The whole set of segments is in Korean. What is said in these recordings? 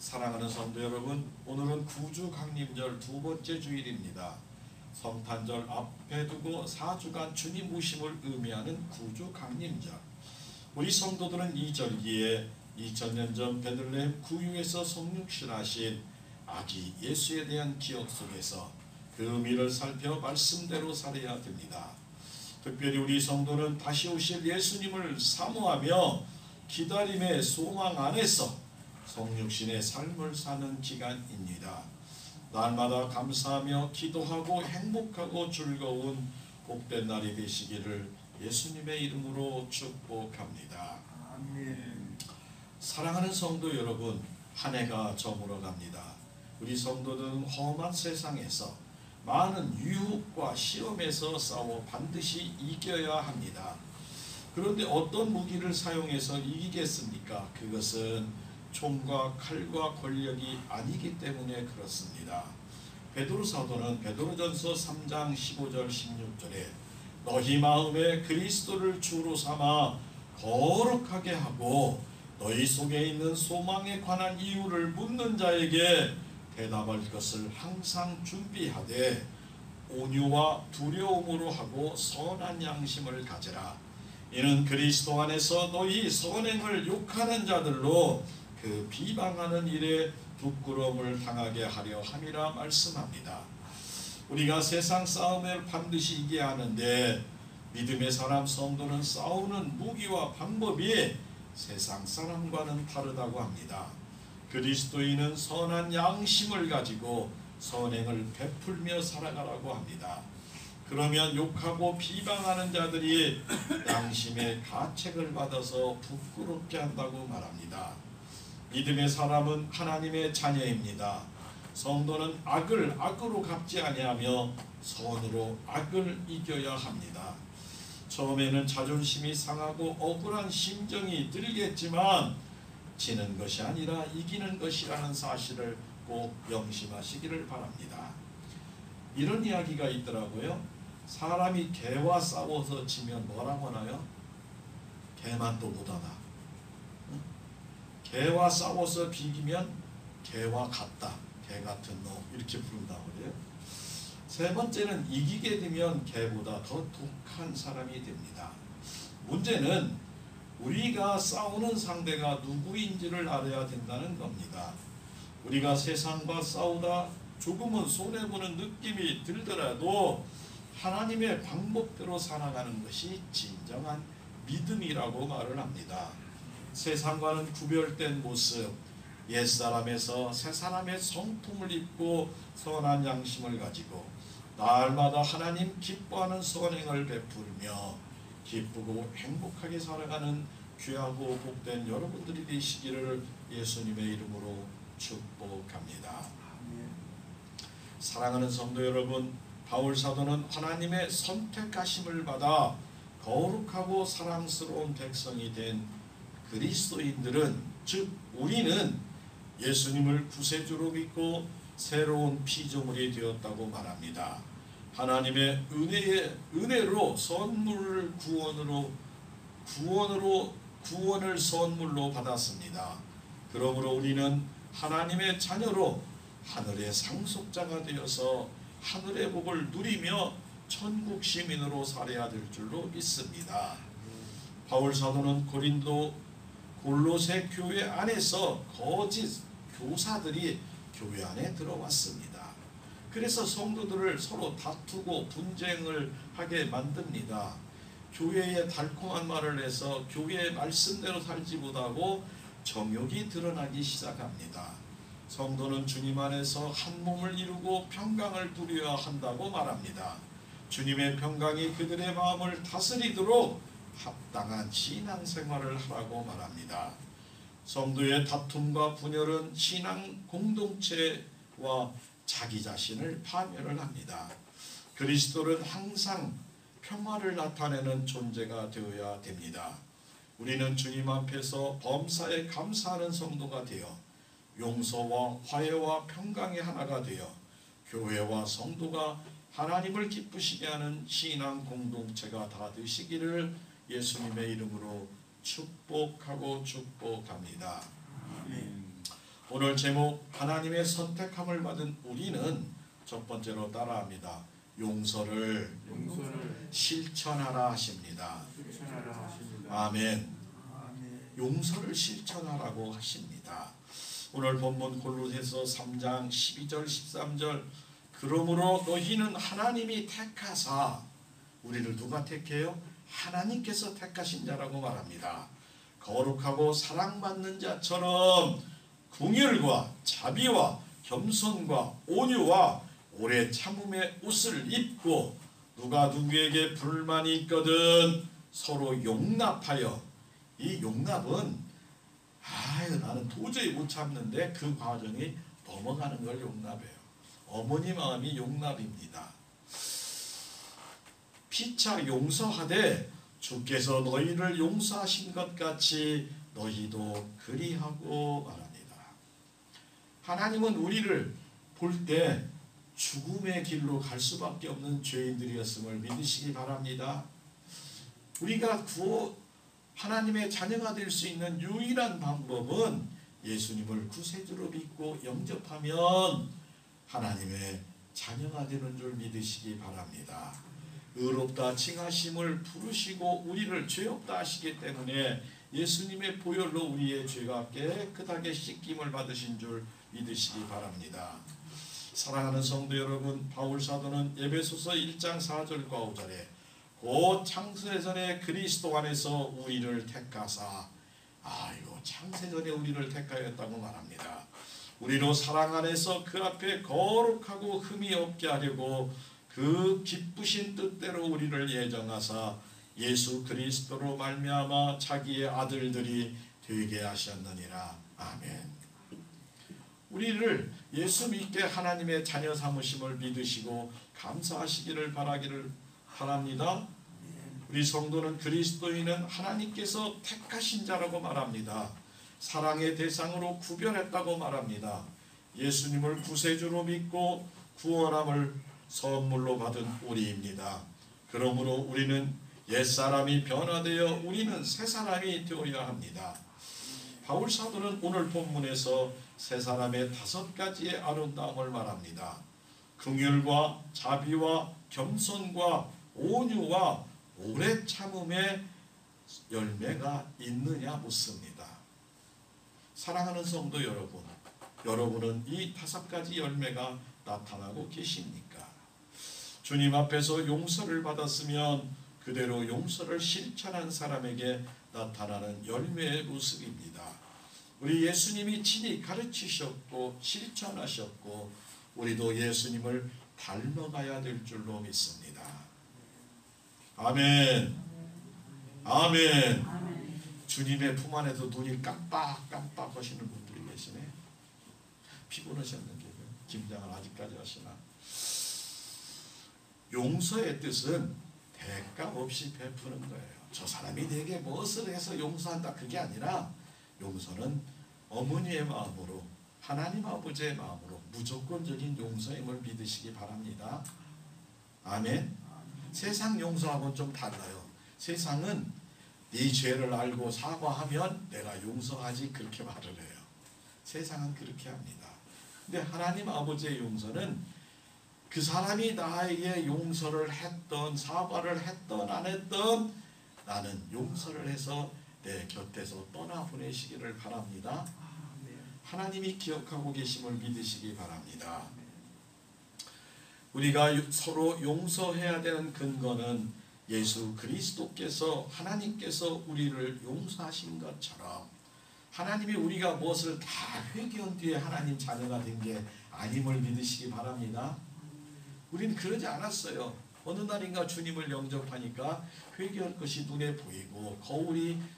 사랑하는 성도 여러분, 오늘은 구주 강림절 두 번째 주일입니다. 성탄절 앞에 두고 4주간 주님 오심을 의미하는 구주 강림절. 우리 성도들은 이 절기에 2000년 전 베들레헴 구유에서 성육신하신 아기 예수에 대한 기억 속에서 그 의미를 살펴 말씀대로 살아야 됩니다. 특별히 우리 성도는 다시 오실 예수님을 사모하며 기다림의 소망 안에서 성육신의 삶을 사는 기간입니다. 날마다 감사하며 기도하고 행복하고 즐거운 복된 날이 되시기를 예수님의 이름으로 축복합니다. 아멘. 사랑하는 성도 여러분, 한 해가 저물어 갑니다. 우리 성도들은 험한 세상에서 많은 유혹과 시험에서 싸워 반드시 이겨야 합니다. 그런데 어떤 무기를 사용해서 이기겠습니까? 그것은 총과 칼과 권력이 아니기 때문에 그렇습니다. 베드로 사도는 베드로전서 3장 15절 16절에 너희 마음에 그리스도를 주로 삼아 거룩하게 하고 너희 속에 있는 소망에 관한 이유를 묻는 자에게 대답할 것을 항상 준비하되 온유와 두려움으로 하고 선한 양심을 가져라. 이는 그리스도 안에서 너희 선행을 욕하는 자들로 그 비방하는 일에 부끄러움을 당하게 하려 함이라 말씀합니다. 우리가 세상 싸움을 반드시 이겨야 하는데 믿음의 사람 성도는 싸우는 무기와 방법이 세상 사람과는 다르다고 합니다. 그리스도인은 선한 양심을 가지고 선행을 베풀며 살아가라고 합니다. 그러면 욕하고 비방하는 자들이 양심의 가책을 받아서 부끄럽게 한다고 말합니다. 믿음의 사람은 하나님의 자녀입니다. 성도는 악을 악으로 갚지 아니하며 선으로 악을 이겨야 합니다. 처음에는 자존심이 상하고 억울한 심정이 들겠지만 지는 것이 아니라 이기는 것이라는 사실을 꼭 명심하시기를 바랍니다. 이런 이야기가 있더라고요. 사람이 개와 싸워서 지면 뭐라고 하나요? 개만 또 못하나. 개와 싸워서 비기면 개와 같다, 개 같은 놈 이렇게 부른다고 그래요. 세 번째는 이기게 되면 개보다 더 독한 사람이 됩니다. 문제는 우리가 싸우는 상대가 누구인지를 알아야 된다는 겁니다. 우리가 세상과 싸우다 조금은 손해보는 느낌이 들더라도 하나님의 방법대로 살아가는 것이 진정한 믿음이라고 말을 합니다. 세상과는 구별된 모습, 옛사람에서 새사람의 성품을 입고 선한 양심을 가지고 날마다 하나님 기뻐하는 선행을 베풀며 기쁘고 행복하게 살아가는 귀하고 복된 여러분들이 되시기를 예수님의 이름으로 축복합니다. 사랑하는 성도 여러분, 바울 사도는 하나님의 선택하심을 받아 거룩하고 사랑스러운 백성이 된 그리스도인들은, 즉 우리는 예수님을 구세주로 믿고 새로운 피조물이 되었다고 말합니다. 하나님의 은혜로 선물을 구원을 선물로 받았습니다. 그러므로 우리는 하나님의 자녀로 하늘의 상속자가 되어서 하늘의 복을 누리며 천국 시민으로 살아야 될 줄로 믿습니다. 바울 사도는 골로새 교회 안에서 거짓 교사들이 교회 안에 들어왔습니다. 그래서 성도들을 서로 다투고 분쟁을 하게 만듭니다. 교회에 달콤한 말을 해서 교회의 말씀대로 살지 못하고 정욕이 드러나기 시작합니다. 성도는 주님 안에서 한 몸을 이루고 평강을 누려야 한다고 말합니다. 주님의 평강이 그들의 마음을 다스리도록 합당한 신앙생활을 하라고 말합니다. 성도의 다툼과 분열은 신앙 공동체와 자기 자신을 파멸을 합니다. 그리스도는 항상 평화를 나타내는 존재가 되어야 됩니다. 우리는 주님 앞에서 범사에 감사하는 성도가 되어 용서와 화해와 평강의 하나가 되어 교회와 성도가 하나님을 기쁘시게 하는 신앙 공동체가 다 되시기를 예수님의 이름으로 축복하고 축복합니다. 오늘 제목 하나님의 선택함을 받은 우리는 첫 번째로 따라합니다. 용서를 실천하라 하십니다. 아멘. 용서를 실천하라고 하십니다. 오늘 본문 골로새서 3장 12절 13절 그러므로 너희는 하나님이 택하사 우리를 누가 택해요? 하나님께서 택하신 자라고 말합니다. 거룩하고 사랑받는 자처럼 긍휼과 자비와 겸손과 온유와 오래 참음의 옷을 입고 누가 누구에게 불만이 있거든 서로 용납하여 이 용납은 나는 도저히 못 참는데 그 과정이 넘어가는 걸 용납해요. 어머니 마음이 용납입니다. 피차 용서하되 주께서 너희를 용서하신 것 같이 너희도 그리하고 말합니다. 하나님은 우리를 볼 때 죽음의 길로 갈 수밖에 없는 죄인들이었음을 믿으시기 바랍니다. 우리가 하나님의 자녀가 될 수 있는 유일한 방법은 예수님을 구세주로 믿고 영접하면 하나님의 자녀가 되는 줄 믿으시기 바랍니다. 의롭다 칭하심을 부르시고 우리를 죄 없다 하시기 때문에 예수님의 보혈로 우리의 죄가 깨끗하게 씻김을 받으신 줄 믿으시기 바랍니다. 사랑하는 성도 여러분, 바울 사도는 에베소서 1장 4절과 5절에 곧 창세전에 그리스도 안에서 우리를 택하사 창세전에 우리를 택하였다고 말합니다. 우리로 사랑 안에서 그 앞에 거룩하고 흠이 없게 하려고 그 기쁘신 뜻대로 우리를 예정하사 예수 그리스도로 말미암아 자기의 아들들이 되게 하셨느니라. 아멘. 우리를 예수 믿게 하나님의 자녀 삼으심을 믿으시고 감사하시기를 바랍니다. 우리 성도는 그리스도인은 하나님께서 택하신 자라고 말합니다. 사랑의 대상으로 구별했다고 말합니다. 예수님을 구세주로 믿고 구원함을 선물로 받은 우리입니다. 그러므로 우리는 옛사람이 변화되어 우리는 새사람이 되어야 합니다. 바울 사도는 오늘 본문에서 새사람의 5가지의 아름다움을 말합니다. 긍휼과 자비와 겸손과 온유와 오래 참음의 열매가 있느냐 묻습니다. 사랑하는 성도 여러분, 여러분은 이 5가지 열매가 나타나고 계십니까? 주님 앞에서 용서를 받았으면 그대로 용서를 실천한 사람에게 나타나는 열매의 모습입니다. 우리 예수님이 친히 가르치셨고 실천하셨고 우리도 예수님을 닮아가야 될 줄로 믿습니다. 아멘. 아멘. 주님의 품 안에서 눈이 깜빡깜빡 하시는 분들이 계시네. 피곤하셨는데 김장을 아직까지 하시나. 용서의 뜻은 대가 없이 베푸는 거예요. 저 사람이 내게 무엇을 해서 용서한다 그게 아니라 용서는 어머니의 마음으로 하나님 아버지의 마음으로 무조건적인 용서임을 믿으시기 바랍니다. 아멘. 세상 용서하고는 좀 달라요. 세상은 네 죄를 알고 사과하면 내가 용서하지 그렇게 말을 해요. 세상은 그렇게 합니다. 근데 하나님 아버지의 용서는 그 사람이 나에게 용서를 했던 사과를 했던 안 했던 나는 용서를 해서 내 곁에서 떠나보내시기를 바랍니다. 하나님이 기억하고 계심을 믿으시기 바랍니다. 우리가 서로 용서해야 되는 근거는 예수 그리스도께서 하나님께서 우리를 용서하신 것처럼 하나님이 우리가 무엇을 다 회개한 뒤에 하나님 자녀가 된 게 아님을 믿으시기 바랍니다. 우리는 그러지 않았어요. 어느 날인가 주님을 영접하니까 회개할 것이 눈에 보이고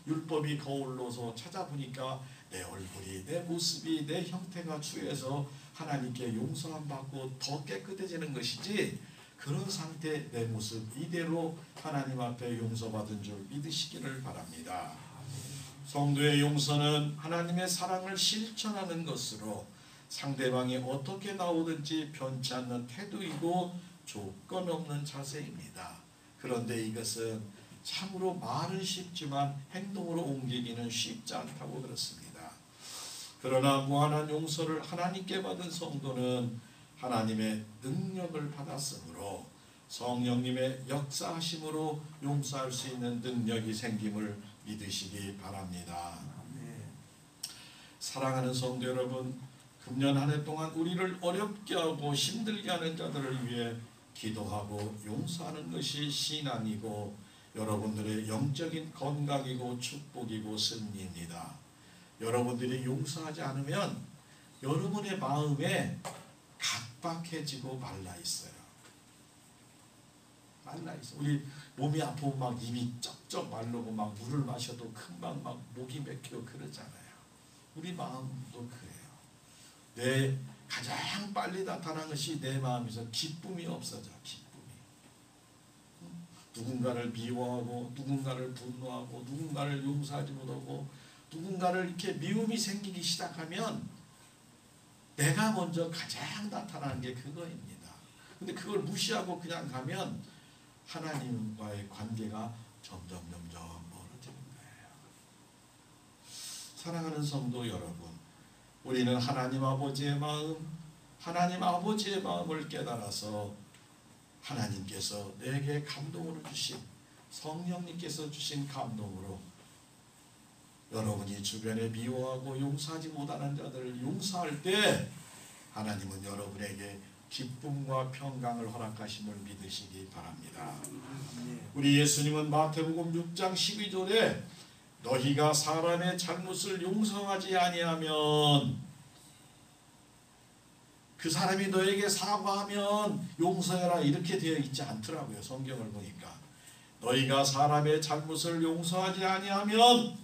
율법이 거울로서 찾아보니까 내 얼굴이 내 모습이 내 형태가 주에서 하나님께 용서함 받고 더 깨끗해지는 것이지 그런 상태 내 모습 이대로 하나님 앞에 용서받은 줄 믿으시기를 바랍니다. 성도의 용서는 하나님의 사랑을 실천하는 것으로 상대방이 어떻게 나오든지 변치 않는 태도이고 조건 없는 자세입니다. 그런데 이것은 참으로 말은 쉽지만 행동으로 옮기기는 쉽지 않다고 그렇습니다. 그러나 무한한 용서를 하나님께 받은 성도는 하나님의 능력을 받았으므로 성령님의 역사하심으로 용서할 수 있는 능력이 생김을 믿으시기 바랍니다. 사랑하는 성도 여러분, 금년 한 해 동안 우리를 어렵게 하고 힘들게 하는 자들을 위해 기도하고 용서하는 것이 신앙이고 여러분들의 영적인 건강이고 축복이고 승리입니다. 여러분들이 용서하지 않으면 여러분의 마음에 각박해지고 말라 있어요. 말라 있어. 우리 몸이 아프면 막 입이 쩍쩍 마르고 막 물을 마셔도 금방 막 목이 맥히고 그러잖아요. 우리 마음도 그래요. 내 가장 빨리 나타난 것이 내 마음에서 기쁨이 없어져. 기쁨이. 누군가를 미워하고 누군가를 분노하고 누군가를 용서하지 못하고 누군가를 이렇게 미움이 생기기 시작하면 내가 먼저 가장 나타나는 게 그거입니다. 근데 그걸 무시하고 그냥 가면 하나님과의 관계가 점점 멀어지는 거예요. 사랑하는 성도 여러분, 우리는 하나님 아버지의 마음을 깨달아서 하나님께서 내게 감동으로 주신 성령님께서 주신 감동으로 여러분이 주변에 미워하고 용서하지 못하는 자들을 용서할 때 하나님은 여러분에게 기쁨과 평강을 허락하심을 믿으시기 바랍니다. 우리 예수님은 마태복음 6장 12절에 너희가 사람의 잘못을 용서하지 아니하면 그 사람이 너에게 사과하면 용서해라 이렇게 되어 있지 않더라고요. 성경을 보니까 너희가 사람의 잘못을 용서하지 아니하면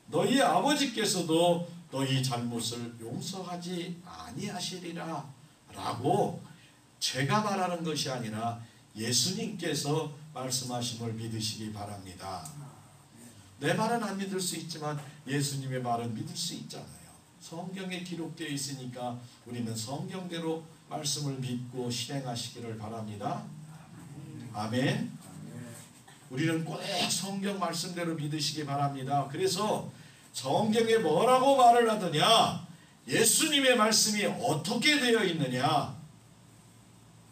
너희 아버지께서도 너희 잘못을 용서하지 아니하시리라 라고 제가 말하는 것이 아니라 예수님께서 말씀하심을 믿으시기 바랍니다. 내 말은 안 믿을 수 있지만 예수님의 말은 믿을 수 있잖아요. 성경에 기록되어 있으니까 우리는 성경대로 말씀을 믿고 실행하시기를 바랍니다. 아멘. 우리는 꼭 성경 말씀대로 믿으시기 바랍니다. 그래서 성경에 뭐라고 말을 하더냐, 예수님의 말씀이 어떻게 되어 있느냐,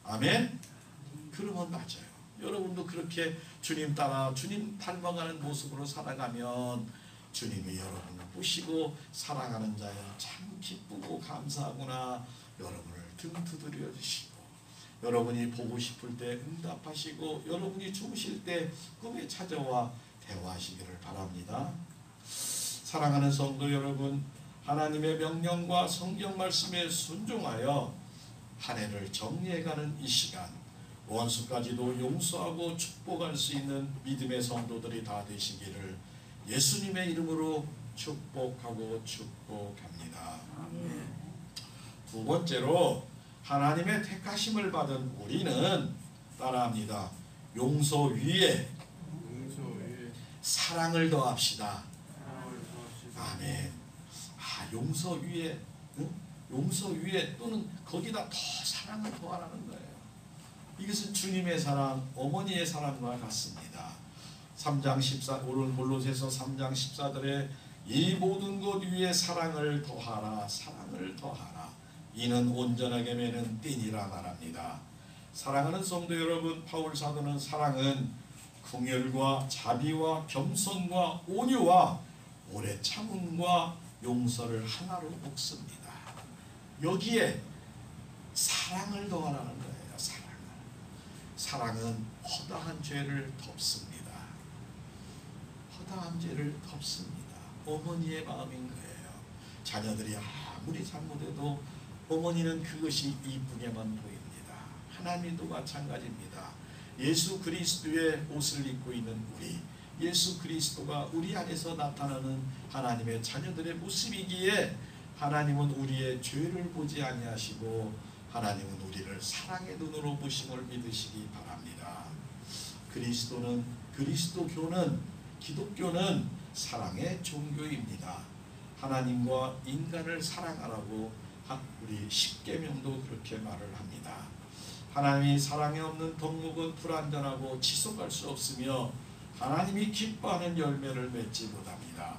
아멘. 그러면 맞아요. 여러분도 그렇게 주님 따라 주님 닮아가는 모습으로 살아가면 주님이 여러분을 보시고 사랑하는 자여 참 기쁘고 감사하구나 여러분을 등 두드려 주시고 여러분이 보고 싶을 때 응답하시고 여러분이 주무실 때 꿈에 찾아와 대화하시기를 바랍니다. 사랑하는 성도 여러분, 하나님의 명령과 성경 말씀에 순종하여 한 해를 정리해가는 이 시간, 원수까지도 용서하고 축복할 수 있는 믿음의 성도들이 다 되시기를 예수님의 이름으로 축복하고 축복합니다. 두 번째로 하나님의 택하심을 받은 우리는 따라합니다. 용서 위에 사랑을 더합시다. 아멘. 용서 위에, 용서 위에 또는 거기다 더 사랑을 더하라는 거예요. 이것은 주님의 사랑, 어머니의 사랑과 같습니다. 3장 14, 오늘 골로새서 3장 14절에 이 모든 것 위에 사랑을 더하라, 사랑을 더하라. 이는 온전하게 매는 띠니라 말합니다. 사랑하는 성도 여러분, 바울 사도는 사랑은 긍휼과 자비와 겸손과 온유와 오래 참음과 용서를 하나로 묶습니다. 여기에 사랑을 더하라는 거예요. 사랑은 허다한 죄를 덮습니다. 허다한 죄를 덮습니다. 어머니의 마음인 거예요. 자녀들이 아무리 잘못해도 어머니는 그것이 이쁘게만 보입니다. 하나님도 마찬가지입니다. 예수 그리스도의 옷을 입고 있는 우리, 예수 그리스도가 우리 안에서 나타나는 하나님의 자녀들의 모습이기에 하나님은 우리의 죄를 보지 아니하시고 하나님은 우리를 사랑의 눈으로 보심을 믿으시기 바랍니다. 그리스도교는, 기독교는 사랑의 종교입니다. 하나님과 인간을 사랑하라고 우리 십계명도 그렇게 말을 합니다. 하나님이 사랑이 없는 덕목은 불완전하고 지속할 수 없으며 하나님이 기뻐하는 열매를 맺지 못합니다.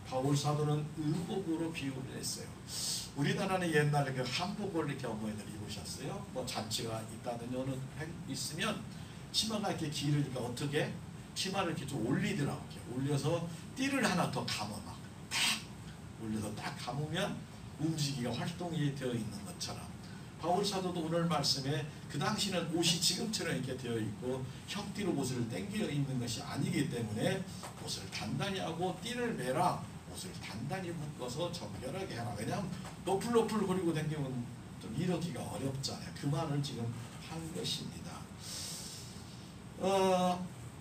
바울 사도는 의복으로 비유를 했어요. 우리나라는 옛날에 그 한복을 이렇게 어머니들 입으셨어요. 뭐 잔치가 있다든지 어느 있으면 치마가 이렇게 길으니까 어떻게 치마를 이렇게 좀 올리더라고요. 올려서 띠를 하나 더 감아 막 탁 올려서 딱 감으면 움직이기가 활동이 되어 있는 것처럼 바울 사도도 오늘 말씀에 그 당시는 옷이 지금처럼 이렇게 되어 있고 혁띠로 옷을 당겨 입는 것이 아니기 때문에 옷을 단단히 하고 띠를 매라. 옷을 단단히 묶어서 정결하게 하라. 왜냐하면 노플노플거리고 다니면 좀 이러기가 어렵잖아요. 그 말을 지금 한 것입니다.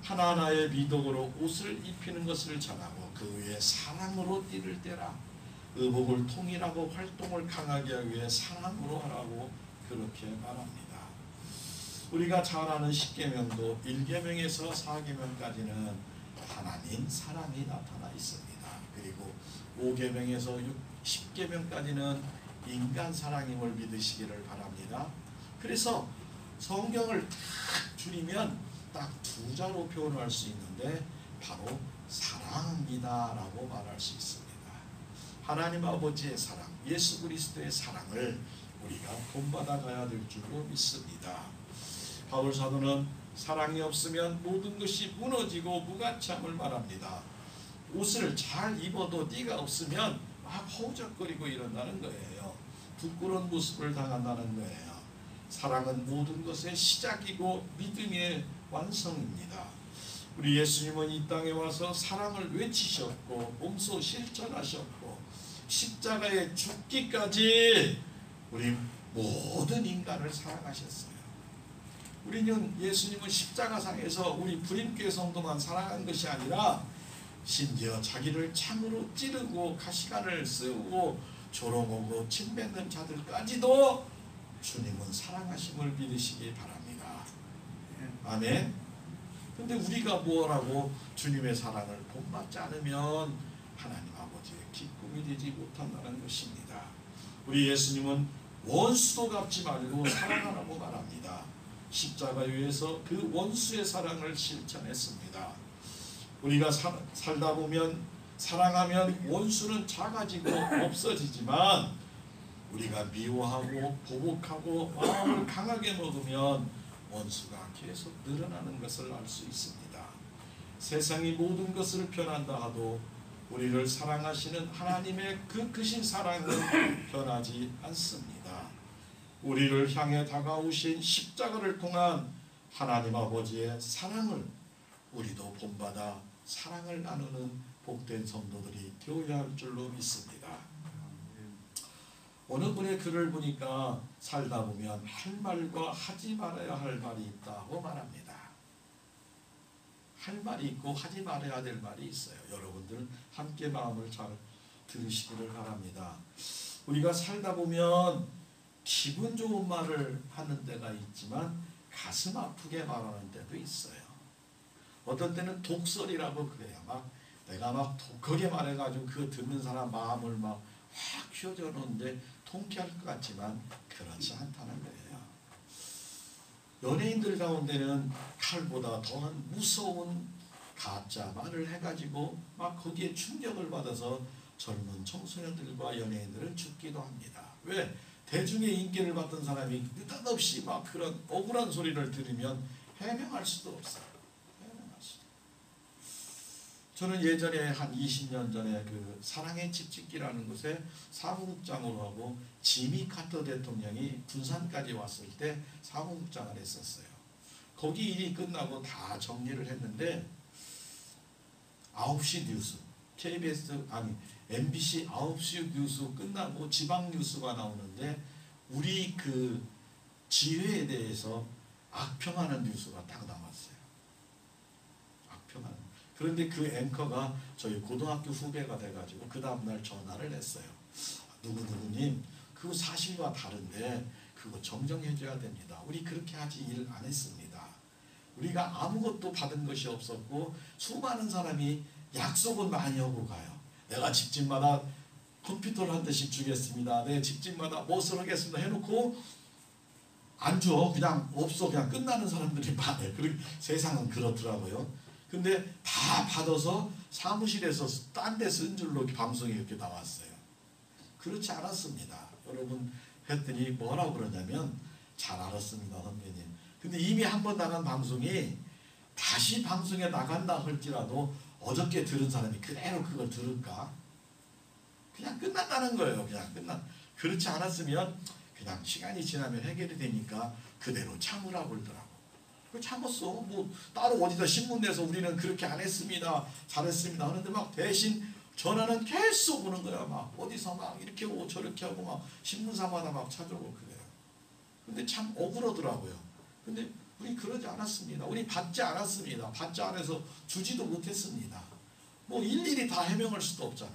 하나하나의 미덕으로 옷을 입히는 것을 전하고 그 위에 사랑으로 띠를 떼라. 의복을 통일하고 활동을 강하게 하기 위해 사랑으로 하라고 그렇게 말합니다. 우리가 잘 아는 십계명도 1계명에서 4계명까지는 하나님 사랑이 나타나 있습니다. 그리고 5계명에서 10계명까지는 인간 사랑임을 믿으시기를 바랍니다. 그래서 성경을 딱 줄이면 딱 두 자로 표현할 수 있는데 바로 사랑입니다 라고 말할 수 있습니다. 하나님 아버지의 사랑, 예수 그리스도의 사랑을 우리가 본받아 가야 될 줄로 믿습니다. 바울 사도는 사랑이 없으면 모든 것이 무너지고 무가치함을 말합니다. 옷을 잘 입어도 띠가 없으면 막 허우적거리고 이런다는 거예요. 부끄러운 모습을 당한다는 거예요. 사랑은 모든 것의 시작이고 믿음의 완성입니다. 우리 예수님은 이 땅에 와서 사랑을 외치셨고 몸소 실천하셨고 십자가에 죽기까지 우리 모든 인간을 사랑하셨어요. 우리는 예수님은 십자가상에서 우리 불임교회 성도만 사랑한 것이 아니라 심지어 자기를 창으로 찌르고 가시관을 쓰고 조롱하고 침뱉는 자들까지도 주님은 사랑하심을 믿으시기 바랍니다. 아멘. 근데 우리가 뭐라고 주님의 사랑을 본받지 않으면 하나님 아버지의 기쁨이 되지 못한다는 것입니다. 우리 예수님은 원수도 갚지 말고 사랑하라고 말합니다. 십자가 위에서 그 원수의 사랑을 실천했습니다. 우리가 살다 보면 사랑하면 원수는 작아지고 없어지지만 우리가 미워하고 보복하고 마음을 강하게 먹으면 원수가 계속 늘어나는 것을 알 수 있습니다. 세상이 모든 것을 변한다 하도 우리를 사랑하시는 하나님의 그 크신 사랑은 변하지 않습니다. 우리를 향해 다가오신 십자가를 통한 하나님 아버지의 사랑을 우리도 본받아 사랑을 나누는 복된 성도들이 되어야 할 줄로 믿습니다. 어느 분의 글을 보니까 살다 보면 할 말과 하지 말아야 할 말이 있다고 말합니다. 할 말이 있고 하지 말아야 될 말이 있어요. 여러분들 함께 마음을 잘 들으시기를 바랍니다. 우리가 살다 보면 기분 좋은 말을 하는 때가 있지만 가슴 아프게 말하는 때도 있어요. 어떤 때는 독설이라고 그래요. 막 내가 막 독하게 말해가지고 그거 듣는 사람 마음을 막 확 휘어져 놓는데 통쾌할 것 같지만 그렇지 않다는 거예요. 연예인들 가운데는 칼보다 더한 무서운 가짜 말을 해가지고 막 거기에 충격을 받아서 젊은 청소년들과 연예인들은 죽기도 합니다. 왜? 대중의 인기를 받던 사람이 느닷없이 막 그런 억울한 소리를 들으면 해명할 수도 없어요. 저는 예전에 한 20년 전에 그 사랑의 집짓기라는 곳에 사무국장으로 하고 지미 카터 대통령이 군산까지 왔을 때 사무국장을 했었어요. 거기 일이 끝나고 다 정리를 했는데 9시 뉴스, MBC 9시 뉴스 끝나고 지방 뉴스가 나오는데 우리 그 지회에 대해서 악평하는 뉴스가 딱 나왔어요. 악평하는. 그런데 그 앵커가 저희 고등학교 후배가 돼가지고 그 다음날 전화를 했어요. 누구누구님 그거 사실과 다른데 그거 정정해줘야 됩니다. 우리 그렇게 하지 일 안 했습니다. 우리가 아무것도 받은 것이 없었고 수많은 사람이 약속은 많이 하고 가요. 내가 집집마다 컴퓨터를 한 대씩 주겠습니다. 내 집집마다 무엇을 하겠습니다 해놓고 안 줘. 그냥 없어. 그냥 끝나는 사람들이 많아요. 세상은 그렇더라고요. 근데 다 받아서 사무실에서 딴 데 쓴 줄로 방송이 이렇게 나왔어요. 그렇지 않았습니다. 여러분 했더니 뭐라고 그러냐면 잘 알았습니다 선배님. 근데 이미 한 번 나간 방송이 다시 방송에 나간다 할지라도 어저께 들은 사람이 그대로 그걸 들을까? 그냥 끝났다는 거예요. 그냥 그렇지 않았으면 그냥 시간이 지나면 해결이 되니까 그대로 참으라고 그러더라고. 그 참았어. 뭐 따로 어디다 신문 내서 우리는 그렇게 안 했습니다. 잘했습니다. 하는데 막 대신 전화는 계속 오는 거야. 막 어디서 막 이렇게 오고 저렇게 하고 막 신문사마다 막 찾아오고 그래요. 근데 참 억울하더라고요. 근데 우리 그러지 않았습니다. 우리 받지 않았습니다. 받지 않아서 주지도 못했습니다. 뭐 일일이 다 해명할 수도 없잖아.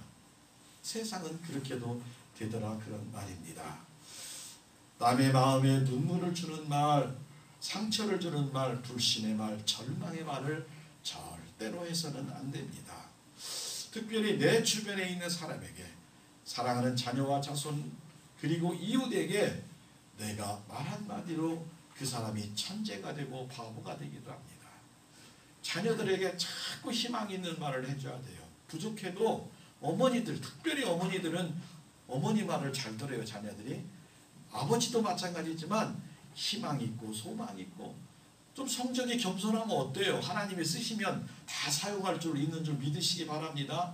세상은 그렇게도 되더라 그런 말입니다. 남의 마음에 눈물을 주는 말, 상처를 주는 말, 불신의 말, 절망의 말을 절대로 해서는 안 됩니다. 특별히 내 주변에 있는 사람에게, 사랑하는 자녀와 자손 그리고 이웃에게 내가 말 한마디로 그 사람이 천재가 되고 바보가 되기도 합니다. 자녀들에게 자꾸 희망 있는 말을 해줘야 돼요. 부족해도 어머니들, 특별히 어머니들은 어머니 말을 잘 들어요. 자녀들이. 아버지도 마찬가지지만 희망 있고 소망 있고 좀 성적이 겸손하면 어때요? 하나님이 쓰시면 다 사용할 줄 있는 줄 믿으시기 바랍니다.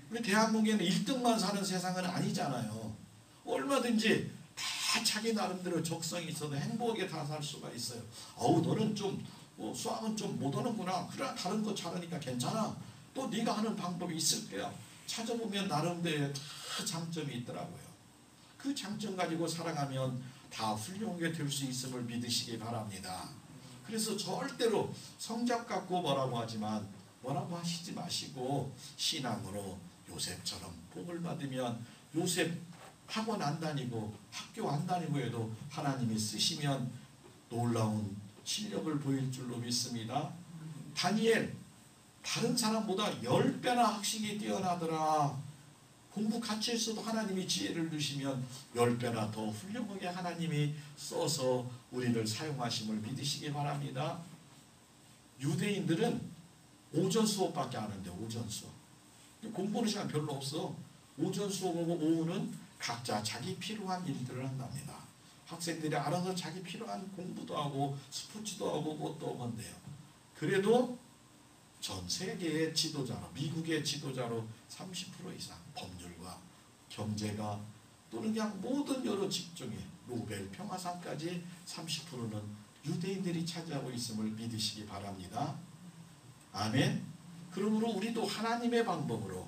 우리 대한민국에는 1등만 사는 세상은 아니잖아요. 얼마든지 다 자기 나름대로 적성이 있어도 행복하게 다 살 수가 있어요. 어우 너는 좀 수학은 좀 못하는구나. 그래 다른 거 잘하니까 괜찮아. 또 네가 하는 방법이 있을 거야. 찾아보면 나름대로 다 장점이 있더라고요. 그 장점 가지고 살아가면 다 훌륭하게 될 수 있음을 믿으시기 바랍니다. 그래서 절대로 성적 갖고 뭐라고 하지만 뭐라고 하시지 마시고 신앙으로 요셉처럼 복을 받으면 요셉 학원 안 다니고 학교 안 다니고 해도 하나님이 쓰시면 놀라운 실력을 보일 줄로 믿습니다. 다니엘 다른 사람보다 10배나 학식이 뛰어나더라. 공부 같이 했어도 하나님이 지혜를 주시면 10배나 더 훌륭하게 하나님이 써서 우리를 사용하심을 믿으시기 바랍니다. 유대인들은 오전 수업밖에 안 하는데 오전 수업. 공부하는 시간 별로 없어. 오전 수업하고 오후는 각자 자기 필요한 일들을 한답니다. 학생들이 알아서 자기 필요한 공부도 하고 스포츠도 하고 뭣도 한대요. 그래도 전 세계의 지도자로, 미국의 지도자로 30% 이상, 법률가, 경제가 또는 그냥 모든 여러 직종에 노벨 평화상까지 30%는 유대인들이 차지하고 있음을 믿으시기 바랍니다. 아멘. 그러므로 우리도 하나님의 방법으로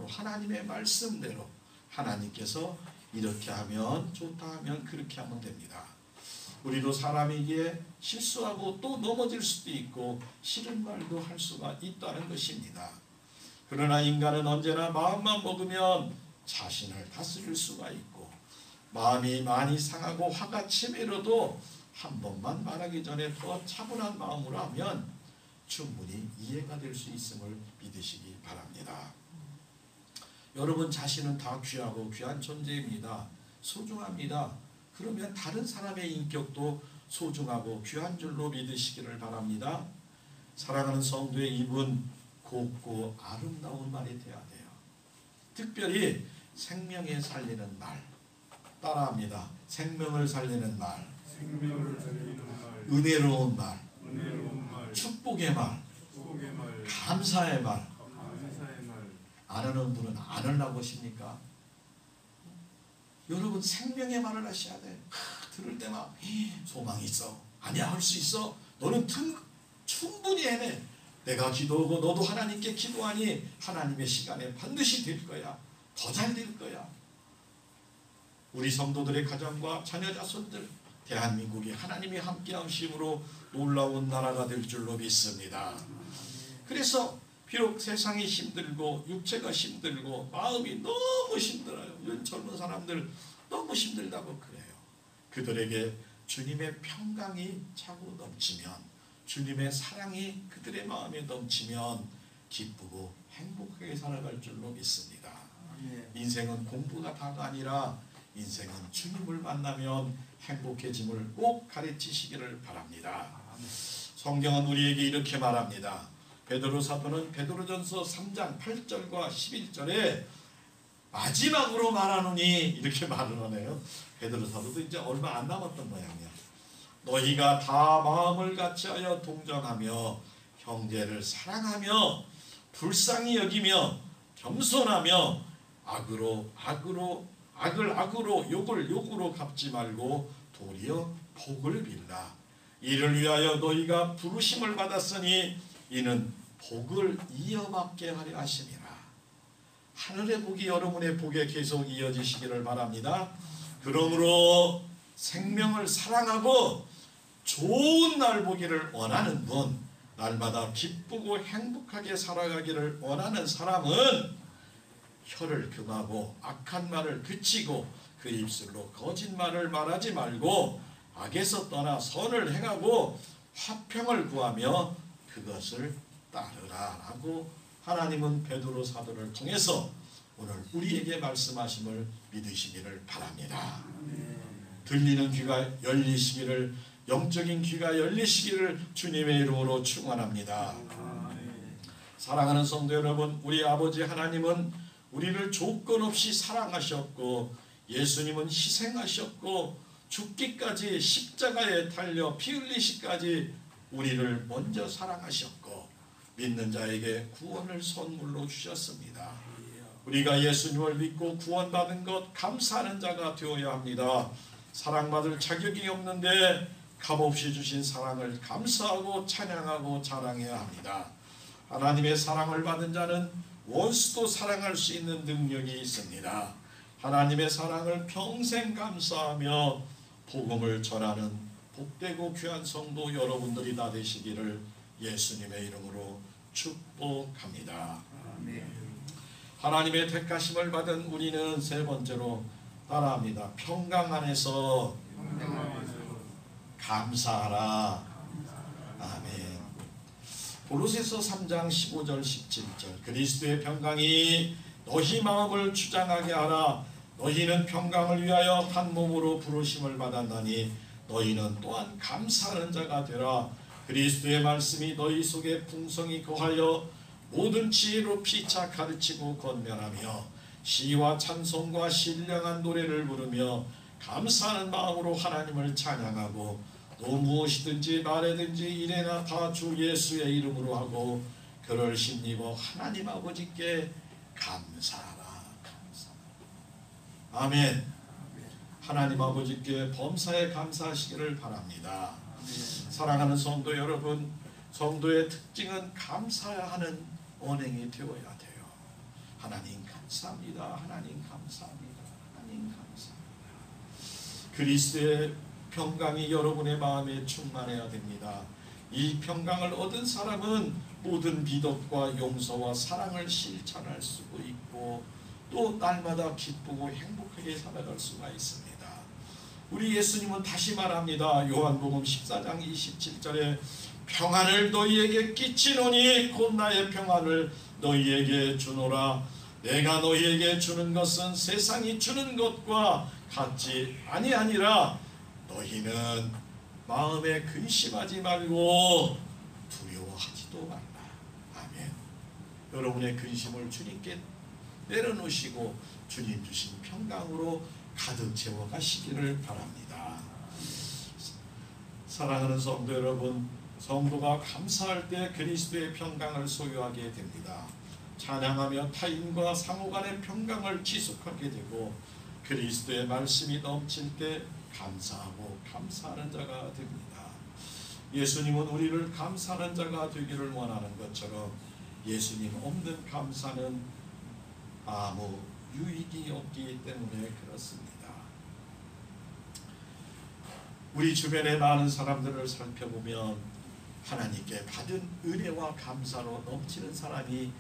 하나님의 말씀대로 하나님께서 이렇게 하면 좋다 하면 그렇게 하면 됩니다. 우리도 사람에게 실수하고 또 넘어질 수도 있고 싫은 말도 할 수가 있다는 것입니다. 그러나 인간은 언제나 마음만 먹으면 자신을 다스릴 수가 있고 마음이 많이 상하고 화가 치밀어도 한 번만 말하기 전에 더 차분한 마음으로 하면 충분히 이해가 될 수 있음을 믿으시기 바랍니다. 여러분 자신은 다 귀하고 귀한 존재입니다. 소중합니다. 그러면 다른 사람의 인격도 소중하고 귀한 줄로 믿으시기를 바랍니다. 사랑하는 성도의 입은 곱고 아름다운 말이 되어야 돼요. 특별히 생명에 살리는 말. 따라합니다. 생명을 살리는 말. 은혜로운 말. 축복의 말. 감사의 말. 안 하는 분은 안 하려고 하십니까? 여러분 생명의 말을 하셔야 돼. 들을 때만 소망이 있어. 아니야 할 수 있어. 너는 충분히 해내. 내가 기도하고 너도 하나님께 기도하니 하나님의 시간에 반드시 될 거야. 더 잘 될 거야. 우리 성도들의 가정과 자녀 자손들 대한민국이 하나님이 함께 하심으로 놀라운 나라가 될 줄로 믿습니다. 그래서 비록 세상이 힘들고 육체가 힘들고 마음이 너무 힘들어요. 이런 젊은 사람들 너무 힘들다고 그래요. 그들에게 주님의 평강이 차고 넘치면 주님의 사랑이 그들의 마음에 넘치면 기쁘고 행복하게 살아갈 줄로 믿습니다. 인생은 공부가 다가 아니라 인생은 주님을 만나면 행복해짐을 꼭 가르치시기를 바랍니다. 성경은 우리에게 이렇게 말합니다. 베드로 사도는 베드로전서 3장 8절과 11절에 마지막으로 말하노니 이렇게 말을 하네요. 베드로 사도도 이제 얼마 안 남았던 모양이야. 너희가 다 마음을 같이하여 동정하며 형제를 사랑하며 불쌍히 여기며 겸손하며 악을 악으로 욕을 욕으로 갚지 말고 도리어 복을 빌라. 이를 위하여 너희가 부르심을 받았으니 이는 복을 이어받게 하려 하심이라. 하늘의 복이 여러분의 복에 계속 이어지시기를 바랍니다. 그러므로 생명을 사랑하고 좋은 날 보기를 원하는 분, 날마다 기쁘고 행복하게 살아가기를 원하는 사람은 혀를 금하고 악한 말을 그치고 그 입술로 거짓말을 말하지 말고 악에서 떠나 선을 행하고 화평을 구하며 그것을 따르라 라고 하나님은 베드로 사도를 통해서 오늘 우리에게 말씀하심을 믿으시기를 바랍니다. 들리는 귀가 열리시기를, 영적인 귀가 열리시기를 주님의 이름으로 축원합니다. 사랑하는 성도 여러분, 우리 아버지 하나님은 우리를 조건 없이 사랑하셨고 예수님은 희생하셨고 죽기까지 십자가에 달려 피 흘리시기까지 우리를 먼저 사랑하셨고 믿는 자에게 구원을 선물로 주셨습니다. 우리가 예수님을 믿고 구원받은 것 감사하는 자가 되어야 합니다. 사랑받을 자격이 없는데 값없이 주신 사랑을 감사하고 찬양하고 자랑해야 합니다. 하나님의 사랑을 받은 자는 원수도 사랑할 수 있는 능력이 있습니다. 하나님의 사랑을 평생 감사하며 복음을 전하는 복되고 귀한 성도 여러분들이 다 되시기를 예수님의 이름으로 축복합니다. 하나님의 택하심을 받은 우리는 세 번째로 따라합니다. 평강 안에서 감사하라. 아멘. 고로새서 3장 15절 17절 그리스도의 평강이 너희 마음을 주장하게 하라. 너희는 평강을 위하여 한 몸으로 부르심을 받았나니 너희는 또한 감사하는 자가 되라. 그리스도의 말씀이 너희 속에 풍성히 거하여 모든 지혜로 피차 가르치고 권면하며 시와 찬송과 신령한 노래를 부르며 감사하는 마음으로 하나님을 찬양하고 또 무엇이든지 말이든지 이래나 다 주 예수의 이름으로 하고 그를 힘입어 하나님 아버지께 감사하라. 아멘. 하나님 아버지께 범사에 감사하시기를 바랍니다. 사랑하는 성도 여러분, 성도의 특징은 감사해야 하는 언행이 되어야 돼요. 하나님 감사합니다. 하나님 감사합니다. 하나님 감사합니다. 그리스도의 평강이 여러분의 마음에 충만해야 됩니다. 이 평강을 얻은 사람은 모든 비덕과 용서와 사랑을 실천할 수 있고 또 날마다 기쁘고 행복하게 살아갈 수가 있습니다. 우리 예수님은 다시 말합니다. 요한복음 14장 27절에 평안을 너희에게 끼치노니 곧 나의 평안을 너희에게 주노라. 내가 너희에게 주는 것은 세상이 주는 것과 같지 아니하니라. 너희는 마음에 근심하지 말고 두려워하지도 말라. 아멘. 여러분의 근심을 주님께 내려놓으시고 주님 주신 평강으로 가득 채워 가시기를 바랍니다. 사랑하는 성도 여러분, 성도가 감사할 때 그리스도의 평강을 소유하게 됩니다. 찬양하며 타인과 상호 간의 평강을 지속하게 되고 그리스도의 말씀이 넘칠 때 감사하고 감사하는 자가 됩니다. 예수님은 우리를 감사하는 자가 되기를 원하는 것처럼 예수님 없는 감사는 아무 유익이 없기 때문에 그렇습니다. 우리 주변의 많은 사람들을 살펴보면 하나님께 받은 은혜와 감사로 넘치는 사람이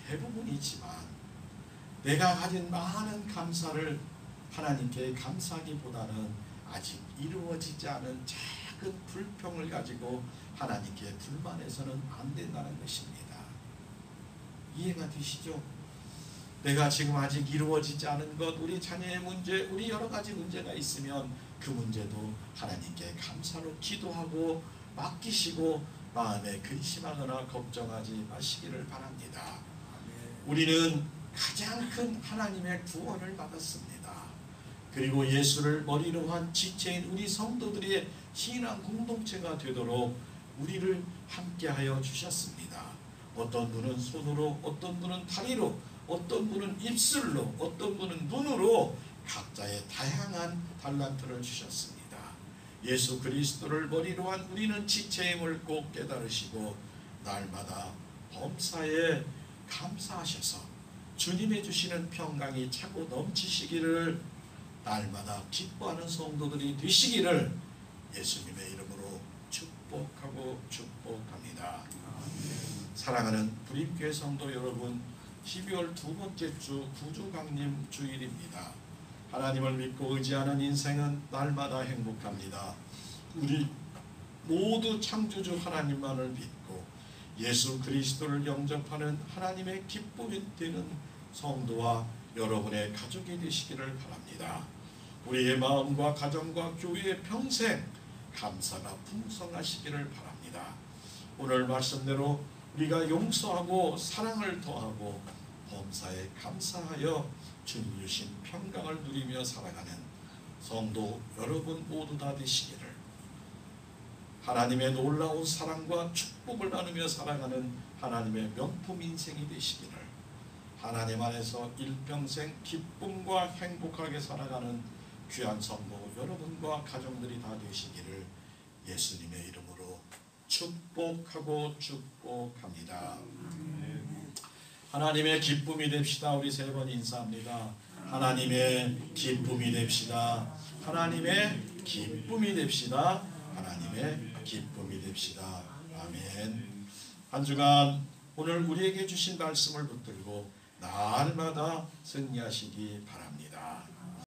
대부분이지만 내가 가진 많은 감사를 하나님께 감사하기보다는 아직 이루어지지 않은 작은 불평을 가지고 하나님께 불만해서는 안 된다는 것입니다. 이해가 되시죠? 내가 지금 아직 이루어지지 않은 것, 우리 자녀의 문제, 우리 여러 가지 문제가 있으면 그 문제도 하나님께 감사로 기도하고 맡기시고 마음에 근심하거나 걱정하지 마시기를 바랍니다. 우리는 가장 큰 하나님의 구원을 받았습니다. 그리고 예수를 머리로 한 지체인 우리 성도들의 신앙 공동체가 되도록 우리를 함께하여 주셨습니다. 어떤 분은 손으로, 어떤 분은 다리로, 어떤 분은 입술로, 어떤 분은 눈으로 각자의 다양한 달란트를 주셨습니다. 예수 그리스도를 머리로 한 우리는 지체임을 꼭 깨달으시고 날마다 범사에 감사하셔서 주님의 주시는 평강이 차고 넘치시기를 날마다 기뻐하는 성도들이 되시기를 예수님의 이름으로 축복하고 축복합니다. 사랑하는 불임교회 성도 여러분, 12월 두 번째 주 구주강림 주일입니다. 하나님을 믿고 의지하는 인생은 날마다 행복합니다. 우리 모두 창조주 하나님만을 믿고 예수 그리스도를 영접하는 하나님의 기쁨이 되는 성도와 여러분의 가족이 되시기를 바랍니다. 우리의 마음과 가정과 교회의 평생 감사가 풍성하시기를 바랍니다. 오늘 말씀대로 우리가 용서하고 사랑을 더하고 범사에 감사하여 주님 주신 평강을 누리며 살아가는 성도 여러분 모두 다 되시기를, 하나님의 놀라운 사랑과 축복을 나누며 살아가는 하나님의 명품 인생이 되시기를, 하나님 안에서 일평생 기쁨과 행복하게 살아가는 귀한 성도 여러분과 가정들이 다 되시기를 예수님의 이름으로 축복하고 축복합니다. 하나님의 기쁨이 됩시다. 우리 세 번 인사합니다. 하나님의 기쁨이 됩시다. 하나님의 기쁨이 됩시다. 하나님의 기쁨이 됩시다. 아멘. 한 주간 오늘 우리에게 주신 말씀을 붙들고 날마다 승리하시기 바랍니다.